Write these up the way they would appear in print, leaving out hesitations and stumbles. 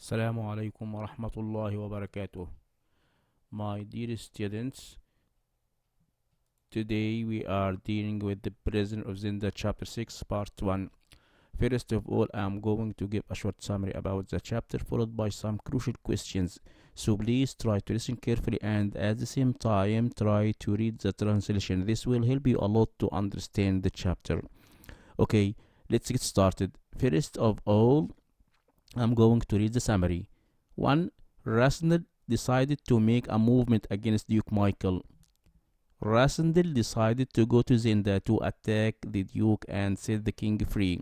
Assalamu alaikum wa rahmatullahi wa barakatuh. My dear students, today we are dealing with the Prisoner of Zenda chapter 6 part 1. First of all, I am going to give a short summary about the chapter followed by some crucial questions. So please try to listen carefully and at the same time try to read the translation. This will help you a lot to understand the chapter. Okay, let's get started. First of all, I'm going to read the summary. 1. Rasnel decided to make a movement against Duke Michael. Rasnel decided to go to Zenda to attack the Duke and set the king free.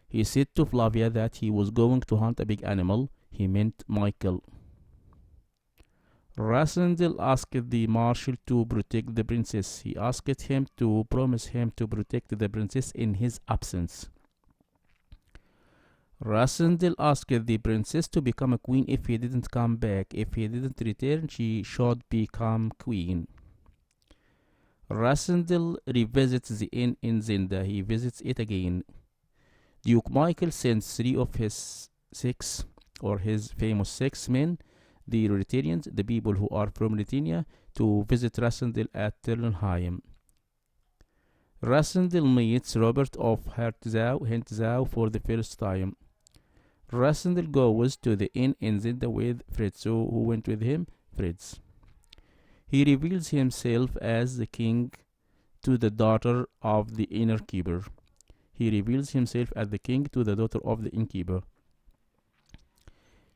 He said to Flavia that he was going to hunt a big animal. He meant Michael. Rasnel asked the marshal to protect the princess. He asked him to promise him to protect the princess in his absence. Rasnel asked the princess to become a queen if he didn't come back. If he didn't return, she should become queen. Rasnel revisits the inn in Zenda. He visits it again. Duke Michael sends 3 of his 6 or his famous 6 men, the Ruritanians, the people who are from Ruritania, to visit Rasnel at Turnheim. Rasnel meets Robert of Hentzau for the first time. Rasnel goes to the inn in Zenda with Fritz. So who went with him? Fritz. He reveals himself as the king to the daughter of the innkeeper. He reveals himself as the king to the daughter of the innkeeper.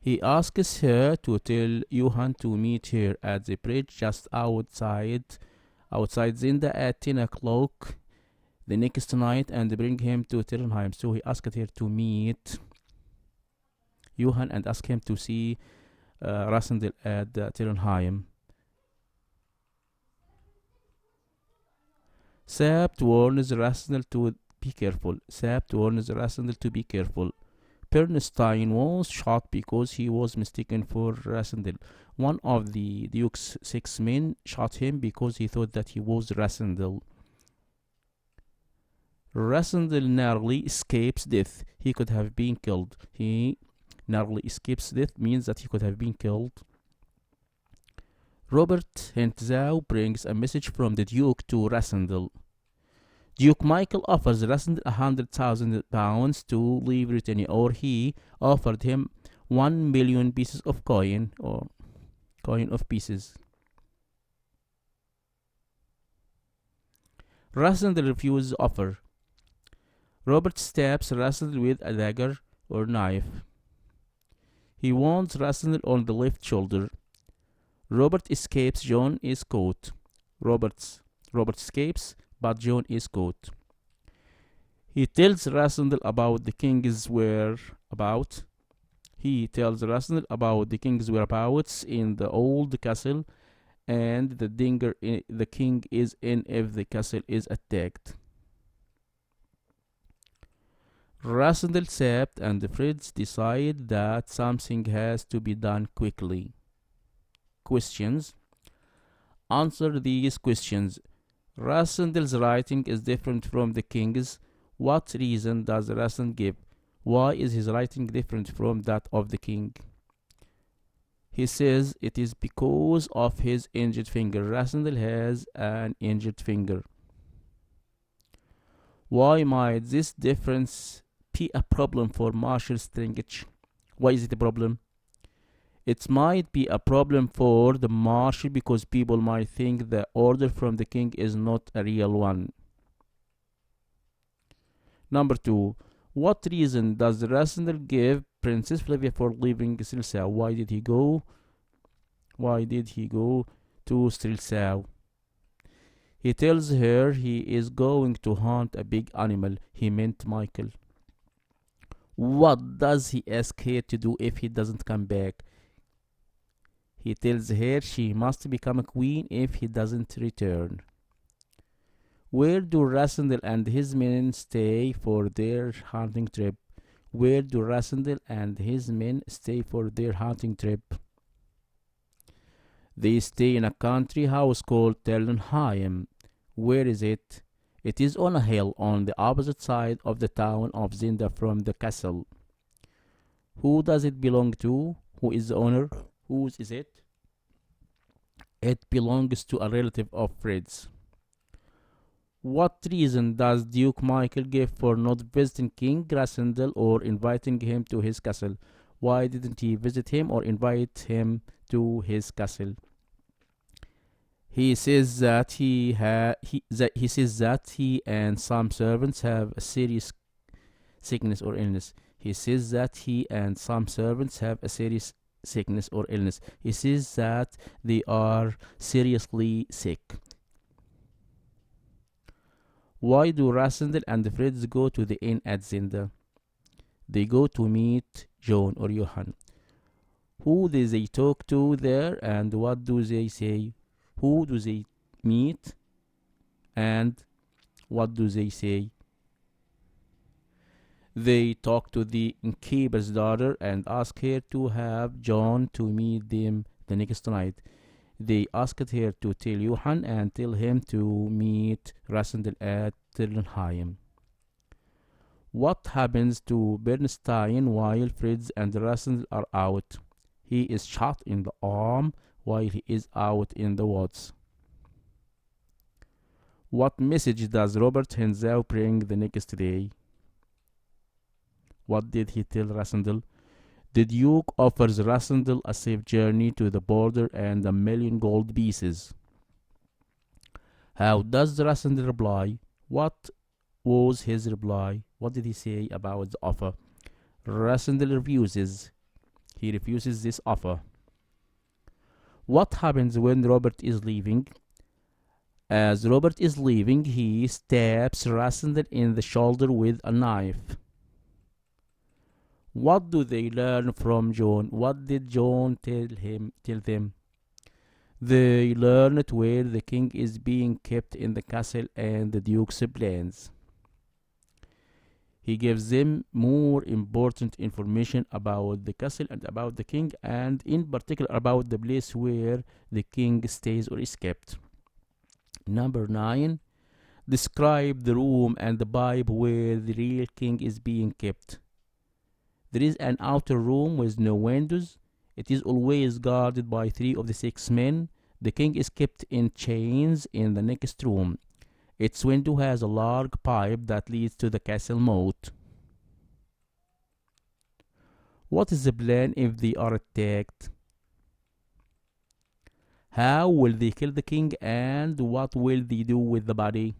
He asks her to tell Johann to meet her at the bridge just outside Zenda at 10 o'clock the next night and bring him to Turnheim. So he asked her to meet Johann and ask him to see Rasnel at Turnheim. Sabt warns Rasnel to be careful. Bernstein was shot because he was mistaken for Rasnel. One of the Duke's 6 men shot him because he thought that he was Rasnel. Rasnel narrowly escapes death. He could have been killed. He narrowly escapes death means that he could have been killed. Robert Hentzau brings a message from the Duke to Rasnel. Duke Michael offers Rasnel £100,000 to leave Britannia, or he offered him 1 million pieces of coin, or coin of pieces. Rasnel refuses the offer. Robert stabs Rasnel with a dagger or knife. He wounds Rasnel on the left shoulder. Robert escapes. John is caught. Robert escapes, but John is caught. He tells Rasnel about the king's whereabouts. In the old castle, and the danger the king is in if the castle is attacked. Rasnel, Sabt, and Fritz decide that something has to be done quickly. Questions. Answer these questions. Rasnel's writing is different from the king's. What reason does Rasnel give? Why is his writing different from that of the king? He says it is because of his injured finger. Rasnel has an injured finger. Why might this difference be a problem for Marshal Zenda Ch? Why is it a problem? It might be a problem for the marshal because people might think the order from the king is not a real one. Number 2. What reason does Rasnel give Princess Flavia for leaving Strelsau? Why did he go to Strelsau? He tells her he is going to hunt a big animal. He meant Michael. What does he ask her to do if he doesn't come back? He tells her she must become a queen if he doesn't return. Where do Rasnel and his men stay for their hunting trip? They stay in a country house called Turnheim. Where is it? It is on a hill on the opposite side of the town of Zenda from the castle. Who does it belong to? Who is the owner? Whose is it? It belongs to a relative of Fred's. What reason does Duke Michael give for not visiting King Rasendal or inviting him to his castle? Why didn't he visit him or invite him to his castle? He says that he says that he and some servants have a serious sickness or illness. He says that he and some servants have a serious sickness or illness. He says that they are seriously sick. Why do Rasendal and Fritz go to the inn at Zenda? They go to meet John or Johann. Who do they talk to there and what do they say? Who do they meet and what do they say? They talk to the innkeeper's daughter and ask her to have John to meet them the next night. They asked her to tell Johann and tell him to meet Rasendal at Ternheim. What happens to Bernstein while Fritz and Rasendal are out? He is shot in the arm while he is out in the woods. What message does Robert Hensau bring the next day? What did he tell Rasendal? The Duke offers Rasendal a safe journey to the border and 1,000,000 gold pieces. How does Rasendal reply? What was his reply? What did he say about the offer? Rasendal refuses. He refuses this offer. What happens when Robert is leaving? As Robert is leaving, he stabs Rasendal in the shoulder with a knife. What do they learn from John? What did John tell them? They learned where the king is being kept in the castle and the duke's plans. He gives them more important information about the castle and about the king, and in particular about the place where the king stays or is kept. Number 9. Describe the room and the pipe where the real king is being kept. There is an outer room with no windows. It is always guarded by 3 of the 6 men. The king is kept in chains in the next room. Its window has a large pipe that leads to the castle moat. What is the plan if they are attacked? How will they kill the king and what will they do with the body?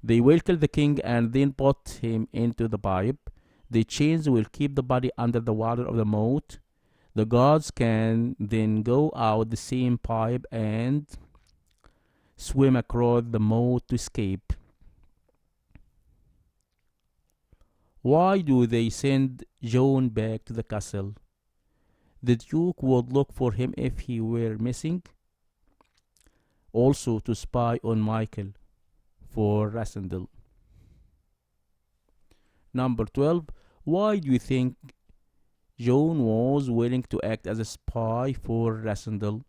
They will kill the king and then put him into the pipe. The chains will keep the body under the water of the moat. The guards can then go out the same pipe and swim across the moat to escape. Why do they send John back to the castle? The Duke would look for him if he were missing. Also to spy on Michael for Rasendal. Number 12. Why do you think John was willing to act as a spy for Rasendal?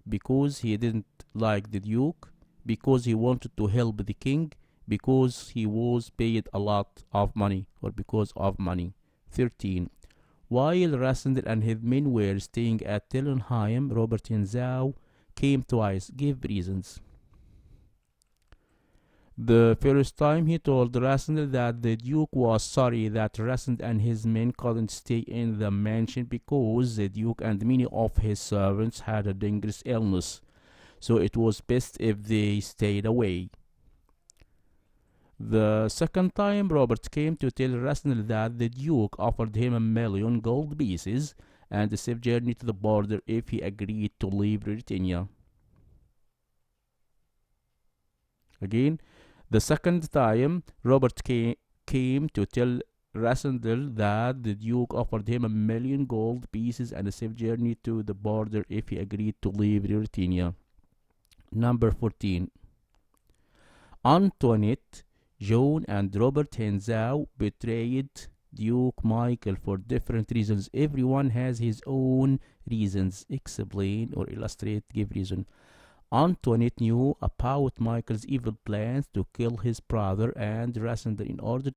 Because he didn't like the Duke, because he wanted to help the king, because he was paid a lot of money, or because of money. 13. While Rasendal and his men were staying at Ternheim, Robert Hensau came twice. Give reasons. The first time he told Rasendal that the Duke was sorry that Rasendal and his men couldn't stay in the mansion because the Duke and many of his servants had a dangerous illness, so it was best if they stayed away. The second time Robert came to tell Rasendal that the Duke offered him 1,000,000 gold pieces and a safe journey to the border if he agreed to leave Britannia. Again, the second time Robert came to tell Rasendal that the Duke offered him 1,000,000 gold pieces and a safe journey to the border if he agreed to leave Britannia. Number 14. Antoinette, John and Robert Hensau betrayed Duke Michael for different reasons. Everyone has his own reasons. Explain or illustrate, give reason. Antoinette knew about Michael's evil plans to kill his brother and Rasendal in order